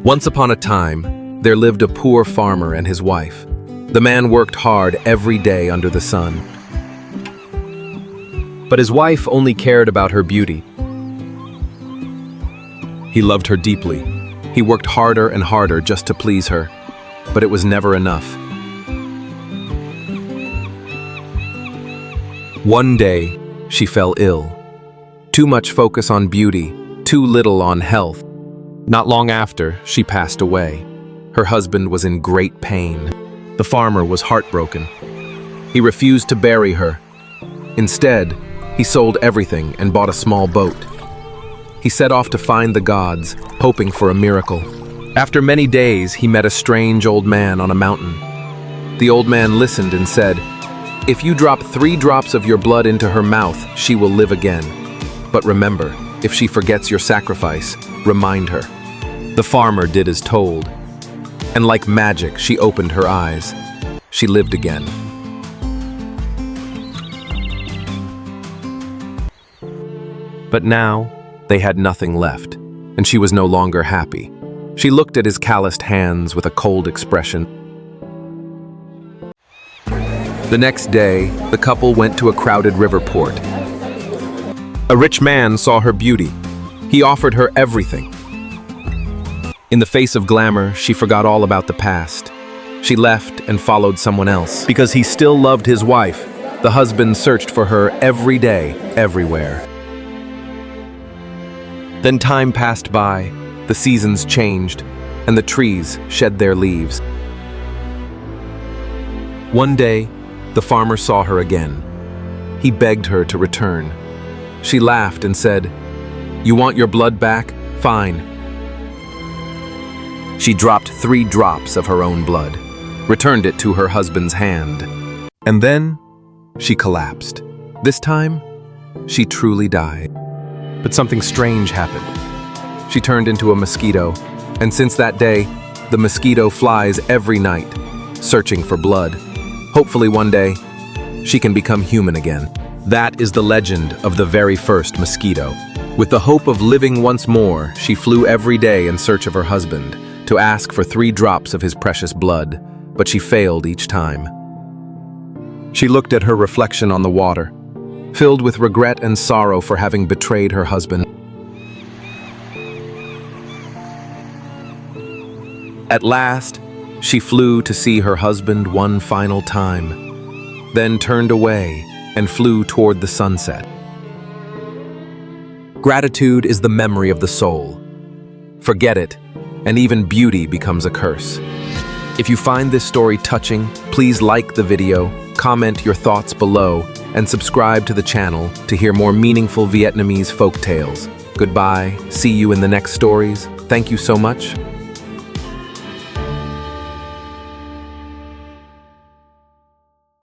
Once upon a time, there lived a poor farmer and his wife. The man worked hard every day under the sun. But his wife only cared about her beauty. He loved her deeply. He worked harder and harder just to please her, but it was never enough. One day, she fell ill. Too much focus on beauty, too little on health. Not long after, she passed away. Her husband was in great pain. The farmer was heartbroken. He refused to bury her. Instead, he sold everything and bought a small boat. He set off to find the gods, hoping for a miracle. After many days, he met a strange old man on a mountain. The old man listened and said, "If you drop 3 drops of your blood into her mouth, she will live again. But remember, if she forgets your sacrifice, remind her." The farmer did as told, and like magic, she opened her eyes. She lived again. But now, they had nothing left, and she was no longer happy. She looked at his calloused hands with a cold expression. The next day, the couple went to a crowded river port. A rich man saw her beauty. He offered her everything. In the face of glamour, she forgot all about the past. She left and followed someone else. Because he still loved his wife, the husband searched for her every day, everywhere. Then time passed by, the seasons changed, and the trees shed their leaves. One day, the farmer saw her again. He begged her to return. She laughed and said, "You want your blood back? Fine." She dropped 3 drops of her own blood, returned it to her husband's hand, and then she collapsed. This time, she truly died. But something strange happened. She turned into a mosquito, and since that day, the mosquito flies every night, searching for blood. Hopefully one day, she can become human again. That is the legend of the very first mosquito. With the hope of living once more, she flew every day in search of her husband, to ask for 3 drops of his precious blood, but she failed each time. She looked at her reflection on the water, filled with regret and sorrow for having betrayed her husband. At last, she flew to see her husband one final time, then turned away and flew toward the sunset. Gratitude is the memory of the soul. Forget it, and even beauty becomes a curse. If you find this story touching, please like the video, comment your thoughts below, and subscribe to the channel to hear more meaningful Vietnamese folk tales. Goodbye, see you in the next stories. Thank you so much.